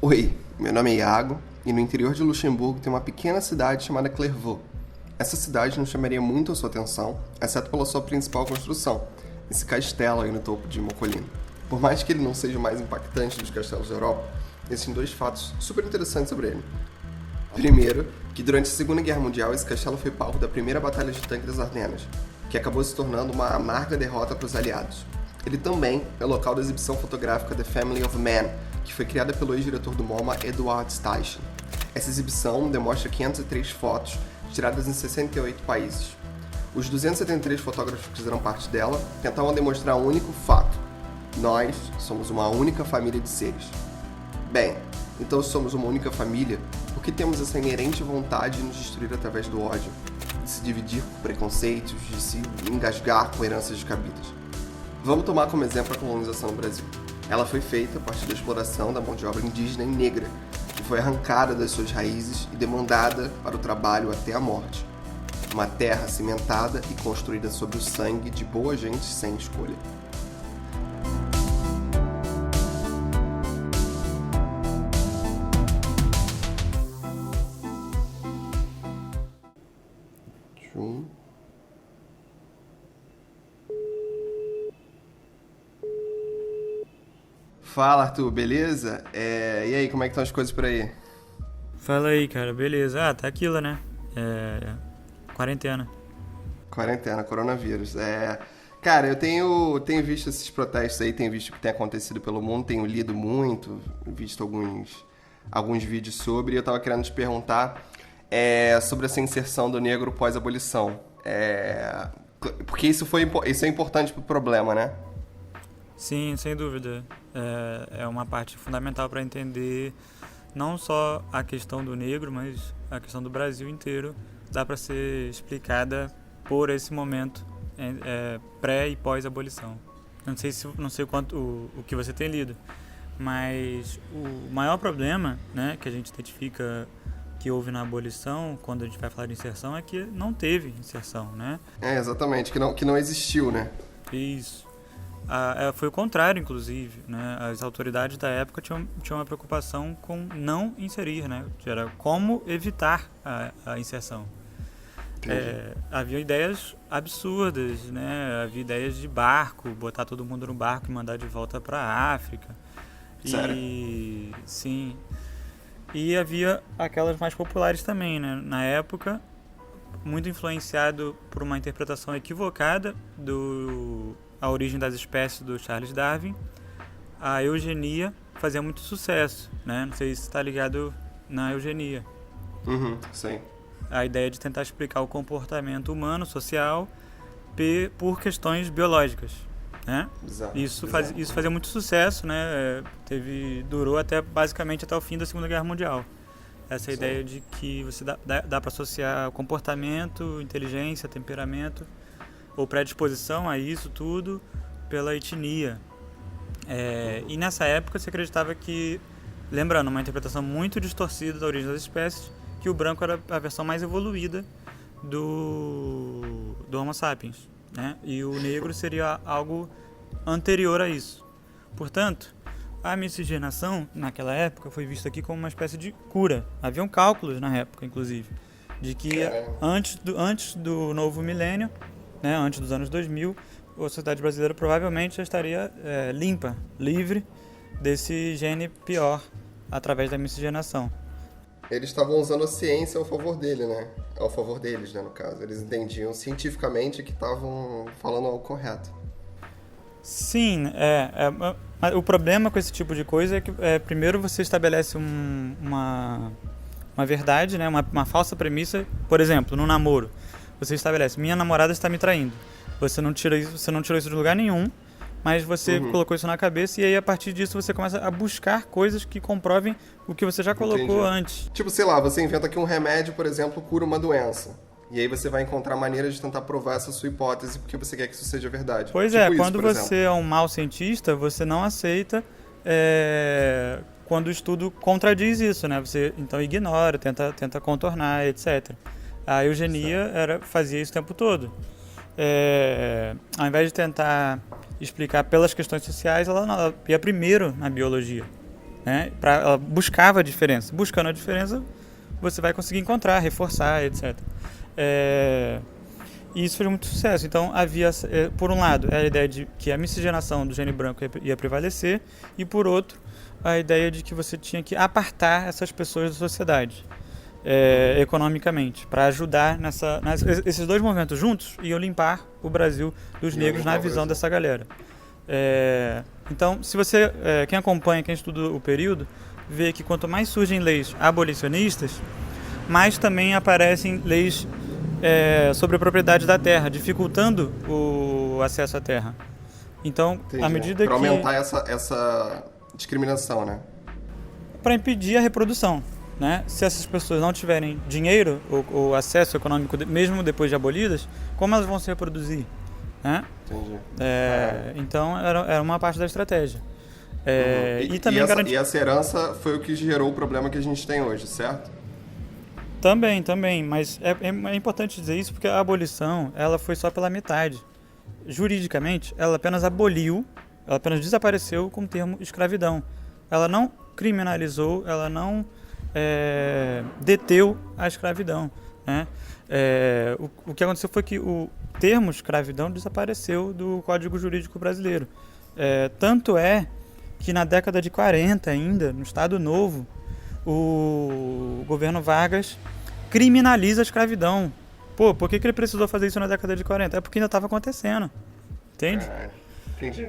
Oi, meu nome é Iago e no interior de Luxemburgo tem uma pequena cidade chamada Clairvaux. Essa cidade não chamaria muito a sua atenção, exceto pela sua principal construção, esse castelo aí no topo de uma colina. Por mais que ele não seja o mais impactante dos castelos da Europa, existem dois fatos super interessantes sobre ele. Primeiro, que durante a Segunda Guerra Mundial esse castelo foi palco da primeira batalha de tanque das Ardenas, que acabou se tornando uma amarga derrota para os aliados. Ele também é local da exibição fotográfica The Family of Man, que foi criada pelo ex-diretor do MoMA Eduard Steichen. Essa exibição demonstra 503 fotos tiradas em 68 países. Os 273 fotógrafos que fizeram parte dela tentavam demonstrar um único fato: nós somos uma única família de seres. Bem, então se somos uma única família, por que temos essa inerente vontade de nos destruir através do ódio, de se dividir por preconceitos, de se engasgar com heranças descabidas? Vamos tomar como exemplo a colonização no Brasil. Ela foi feita a partir da exploração da mão de obra indígena e negra, que foi arrancada das suas raízes e demandada para o trabalho até a morte. Uma terra cimentada e construída sobre o sangue de boa gente sem escolha. Fala, Arthur, beleza? E aí, como é que estão as coisas por aí? Fala aí, cara, beleza? Tá aquilo, né? Quarentena. Quarentena, coronavírus. Cara, eu tenho visto esses protestos aí, tenho visto o que tem acontecido pelo mundo, tenho lido muito, visto alguns vídeos sobre, e eu tava querendo te perguntar sobre essa inserção do negro pós-abolição. Porque isso é importante pro problema, né? Sim, sem dúvida. É uma parte fundamental para entender não só a questão do negro, mas a questão do Brasil inteiro. Dá para ser explicada por esse momento pré e pós-abolição. Não sei o que você tem lido, mas o maior problema, né, que a gente identifica que houve na abolição, quando a gente vai falar de inserção, é que não teve inserção, né? Exatamente, que não existiu, né? Isso. Foi o contrário, inclusive, né? As autoridades da época tinham uma preocupação com não inserir, né? Era como evitar a inserção. Havia ideias absurdas, né? Havia ideias de barco, botar todo mundo no barco e mandar de volta para a África. Sério? Sim. E havia aquelas mais populares também, né? Na época, muito influenciado por uma interpretação equivocada A Origem das Espécies, do Charles Darwin, a eugenia fazia muito sucesso, né? Não sei se está ligado na eugenia. Sim. A ideia de tentar explicar o comportamento humano, social, por questões biológicas, né? Exato. Isso fazia muito sucesso, né? Durou basicamente até o fim da Segunda Guerra Mundial. Essa ideia de que você dá para associar comportamento, inteligência, temperamento ou predisposição a isso tudo pela etnia. E nessa época se acreditava que, lembrando, uma interpretação muito distorcida da origem das espécies, que o branco era a versão mais evoluída do Homo sapiens, né? E o negro seria algo anterior a isso. Portanto, a miscigenação naquela época foi vista aqui como uma espécie de cura. Haviam cálculos na época, inclusive, de que antes do novo milênio, né, antes dos anos 2000, a sociedade brasileira provavelmente já estaria livre desse gene pior através da miscigenação. Eles estavam usando a ciência ao favor dele, né? Ao favor deles, né, no caso. Eles entendiam cientificamente que estavam falando algo correto. Sim, mas o problema com esse tipo de coisa é que primeiro você estabelece uma verdade, né, uma falsa premissa. Por exemplo, no namoro, você estabelece: minha namorada está me traindo. Você não tirou isso de lugar nenhum, mas você colocou isso na cabeça, e aí a partir disso você começa a buscar coisas que comprovem o que você já colocou antes. Tipo, sei lá, você inventa que um remédio, por exemplo, cura uma doença. E aí você vai encontrar maneiras de tentar provar essa sua hipótese porque você quer que isso seja verdade. Pois tipo quando você é um mau cientista, você não aceita quando o estudo contradiz isso, né? Você então ignora, tenta contornar, etc. A eugenia fazia isso o tempo todo. Ao invés de tentar explicar pelas questões sociais, ela ia primeiro na biologia, né? Ela buscava a diferença. Buscando a diferença, você vai conseguir encontrar, reforçar, etc. E isso fez muito sucesso. Então, havia, por um lado, a ideia de que a miscigenação do gene branco ia prevalecer, e por outro, a ideia de que você tinha que apartar essas pessoas da sociedade, economicamente, para ajudar esses dois movimentos juntos iam limpar o Brasil dos negros na visão dessa galera. Então, se você, quem acompanha, quem estuda o período, vê que quanto mais surgem leis abolicionistas, mais também aparecem leis sobre a propriedade da terra, dificultando o acesso à terra. Então, à medida que... Para aumentar essa discriminação, né? Para impedir a reprodução, né? Se essas pessoas não tiverem dinheiro ou acesso econômico, mesmo depois de abolidas, como elas vão se reproduzir? Né? Entendi. Então, era uma parte da estratégia. E também e essa herança foi o que gerou o problema que a gente tem hoje, certo? Também, mas é importante dizer isso porque a abolição ela foi só pela metade. Juridicamente, ela apenas desapareceu com o termo escravidão. Ela não criminalizou, ela não deteu a escravidão, né? O que aconteceu foi que o termo escravidão desapareceu do Código Jurídico Brasileiro. Tanto é que na década de 40 ainda, no Estado Novo, o governo Vargas criminaliza a escravidão. Pô, por que ele precisou fazer isso na década de 40? É porque ainda estava acontecendo. Entende? Entendi.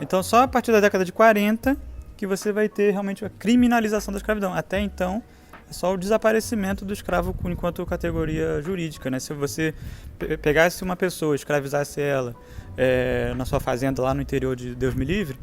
Então, só a partir da década de 40 que você vai ter realmente a criminalização da escravidão. Até então, é só o desaparecimento do escravo enquanto categoria jurídica, né? Se você pegasse uma pessoa, escravizasse ela na sua fazenda lá no interior de Deus me livre,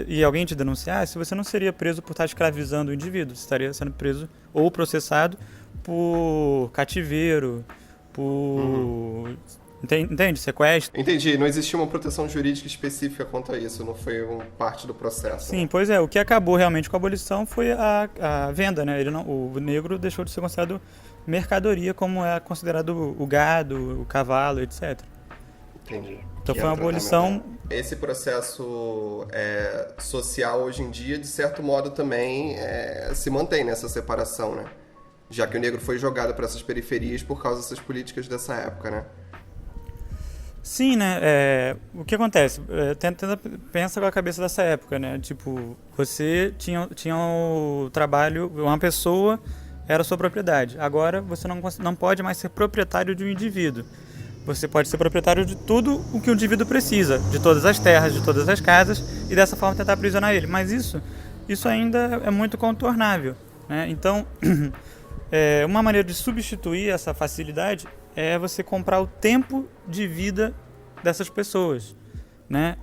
e alguém te denunciasse, você não seria preso por estar escravizando o indivíduo, você estaria sendo preso ou processado por cativeiro, por... Entende? Sequestro. Entendi. Não existia uma proteção jurídica específica quanto a isso, não foi parte do processo. Sim, né? Pois é. O que acabou realmente com a abolição foi a venda, né? O negro deixou de ser considerado mercadoria, como é considerado o gado, o cavalo, etc. Entendi. Então foi uma abolição... Esse processo social hoje em dia, de certo modo, também se mantém nessa separação, né? Já que o negro foi jogado para essas periferias por causa dessas políticas dessa época, né? Sim, né? O que acontece? Pensa com a cabeça dessa época, né? Tipo, você tinha o trabalho, uma pessoa era sua propriedade. Agora você não pode mais ser proprietário de um indivíduo. Você pode ser proprietário de tudo o que o indivíduo precisa, de todas as terras, de todas as casas, e dessa forma tentar aprisionar ele. Mas isso ainda é muito contornável, né? Então, uma maneira de substituir essa facilidade é você comprar o tempo de vida dessas pessoas, né?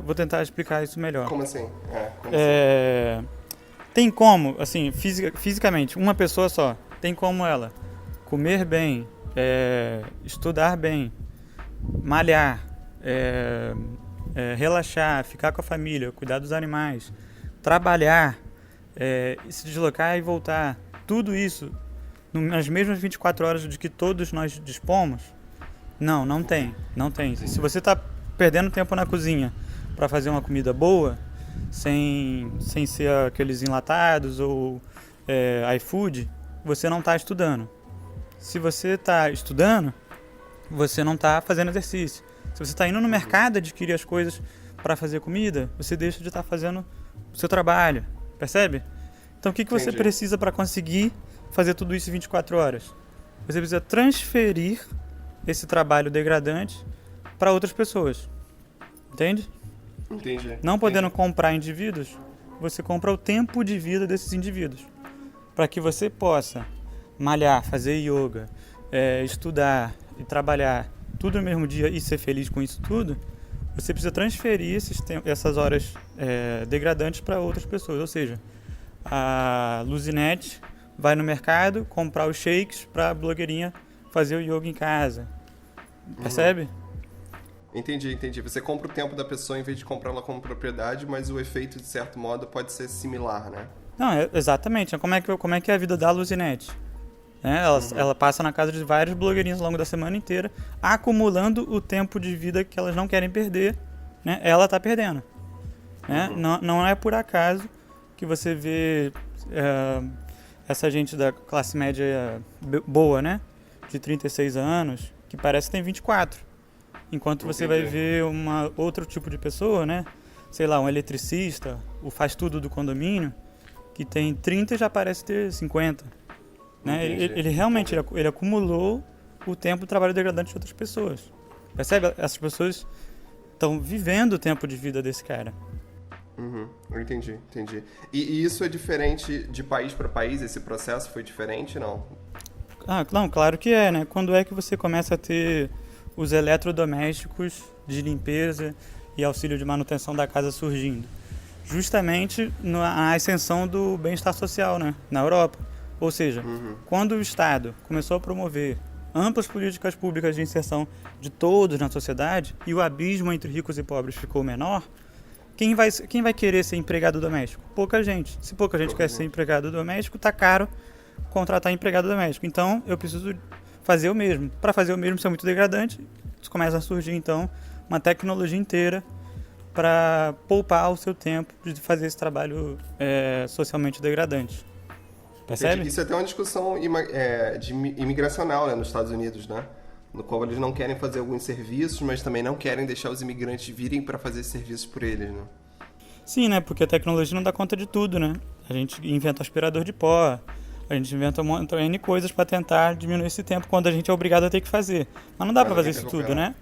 Vou tentar explicar isso melhor. Como assim? Tem como, assim, fisicamente, uma pessoa só, tem como ela comer bem, estudar bem, malhar, relaxar, ficar com a família, cuidar dos animais, trabalhar, se deslocar e voltar, tudo isso nas mesmas 24 horas de que todos nós dispomos? Não tem. Se você está perdendo tempo na cozinha para fazer uma comida boa, sem ser aqueles enlatados ou iFood, você não está estudando. Se você está estudando, você não está fazendo exercício. Se você está indo no mercado adquirir as coisas para fazer comida, você deixa de estar fazendo o seu trabalho. Percebe? Então, o que você precisa para conseguir fazer tudo isso em 24 horas? Você precisa transferir esse trabalho degradante para outras pessoas. Entende? Entendi. Não podendo comprar indivíduos, você compra o tempo de vida desses indivíduos. Para que você possa malhar, fazer yoga, estudar e trabalhar tudo no mesmo dia e ser feliz com isso tudo, você precisa transferir essas horas degradantes para outras pessoas. Ou seja, a Luzinete vai no mercado comprar os shakes para a blogueirinha fazer o yoga em casa. Percebe? Entendi. Você compra o tempo da pessoa em vez de comprá-la como propriedade, mas o efeito, de certo modo, pode ser similar, né? Não, exatamente. Como é que é a vida da Luzinete? Ela passa na casa de vários blogueirinhos ao longo da semana inteira, acumulando o tempo de vida que elas não querem perder, né? Ela está perdendo. né? Não é por acaso que você vê essa gente da classe média boa, né? De 36 anos, que parece que tem 24. Enquanto você vai ver outro tipo de pessoa, né? Sei lá, um eletricista, o faz tudo do condomínio, que tem 30 e já parece ter 50. Né? Ele realmente ele acumulou o tempo de trabalho degradante de outras pessoas. Percebe? Essas pessoas estão vivendo o tempo de vida desse cara. Eu entendi. E isso é diferente de país para país? Esse processo foi diferente, não? Não, claro que é, né? Quando é que você começa a ter os eletrodomésticos de limpeza e auxílio de manutenção da casa surgindo? Justamente na ascensão do bem-estar social, né? Na Europa. Ou seja, quando o Estado começou a promover amplas políticas públicas de inserção de todos na sociedade e o abismo entre ricos e pobres ficou menor, quem vai querer ser empregado doméstico? Pouca gente. Se pouca gente quer ser empregado doméstico, tá caro contratar empregado doméstico. Então, eu preciso fazer o mesmo. Para fazer o mesmo, isso é muito degradante. Começa a surgir, então, uma tecnologia inteira para poupar o seu tempo de fazer esse trabalho socialmente degradante. Percebe? Isso é até uma discussão imigracional, né, nos Estados Unidos, né? No qual eles não querem fazer alguns serviços, mas também não querem deixar os imigrantes virem para fazer serviços por eles, né? Sim, né? Porque a tecnologia não dá conta de tudo, né? A gente inventa aspirador de pó, a gente inventa N coisas para tentar diminuir esse tempo quando a gente é obrigado a ter que fazer. Mas não dá para fazer isso tudo, né?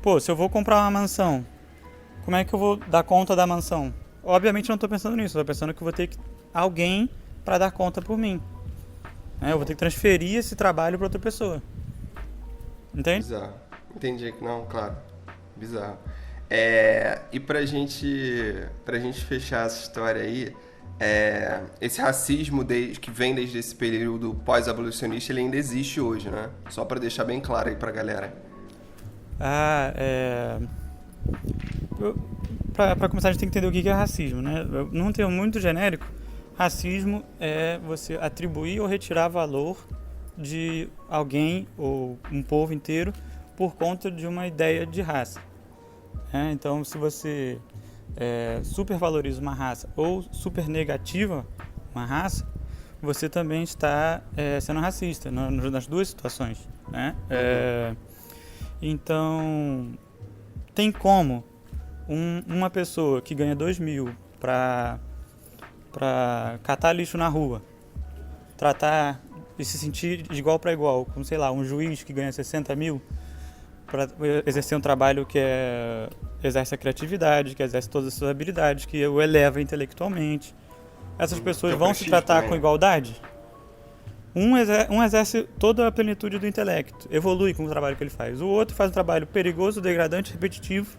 Pô, se eu vou comprar uma mansão, como é que eu vou dar conta da mansão? Obviamente eu não estou pensando nisso, eu estou pensando que eu vou ter alguém para dar conta por mim. Eu vou ter que transferir esse trabalho para outra pessoa. Entende? Bizarro. Entendi. Não, claro. Bizarro. E pra gente fechar essa história aí, esse racismo que vem desde esse período pós-abolicionista, ele ainda existe hoje, né? Só pra deixar bem claro aí pra galera. Pra começar, a gente tem que entender o que é racismo, né? Num termo muito genérico, racismo é você atribuir ou retirar valor de alguém ou um povo inteiro por conta de uma ideia de raça. Então, se você supervaloriza uma raça ou supernegativa uma raça, você também está sendo racista nas duas situações, né? Então, tem como uma pessoa que ganha 2.000 para catar lixo na rua, tratar e se sentir de igual para igual, como, sei lá, um juiz que ganha 60.000 para exercer um trabalho que exerce a criatividade, que exerce todas as suas habilidades, que o eleva intelectualmente. Essas pessoas vão se tratar com igualdade? Um exerce toda a plenitude do intelecto, evolui com o trabalho que ele faz. O outro faz um trabalho perigoso, degradante, repetitivo,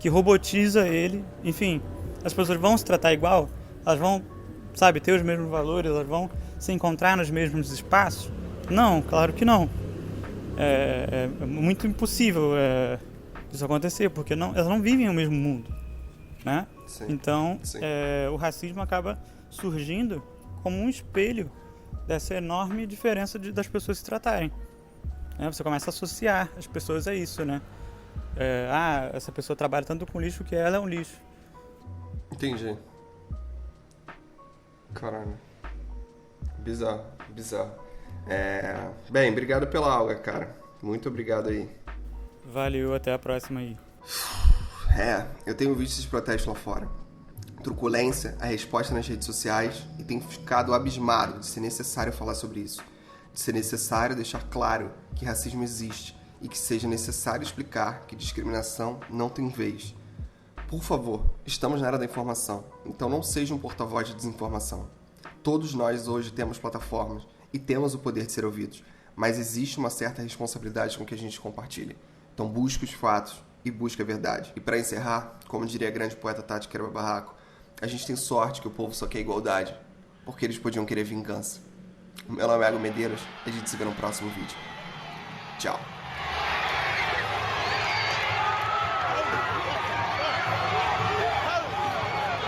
que robotiza ele. Enfim, as pessoas vão se tratar igual? Elas vão, ter os mesmos valores? Elas vão se encontrar nos mesmos espaços? Não, claro que não. É muito impossível isso acontecer, porque elas não vivem o mesmo mundo, né? Sim, então, sim. O racismo acaba surgindo como um espelho dessa enorme diferença das pessoas se tratarem. Você começa a associar as pessoas a isso, né? Essa pessoa trabalha tanto com lixo que ela é um lixo. Entendi. Caralho. Bizarro. Bem, obrigado pela aula, cara. Muito obrigado aí. Valeu, até a próxima aí. Eu tenho visto esses protestos lá fora. Truculência, a resposta nas redes sociais, e tenho ficado abismado de ser necessário falar sobre isso. De ser necessário deixar claro que racismo existe e que seja necessário explicar que discriminação não tem vez. Por favor, estamos na era da informação, então não seja um porta-voz de desinformação. Todos nós hoje temos plataformas e temos o poder de ser ouvidos, mas existe uma certa responsabilidade com o que a gente compartilha. Então busque os fatos e busque a verdade. E para encerrar, como diria a grande poeta Tati Quereba Barraco, a gente tem sorte que o povo só quer igualdade, porque eles podiam querer vingança. Meu nome é Iago Medeiros e a gente se vê no próximo vídeo. Tchau.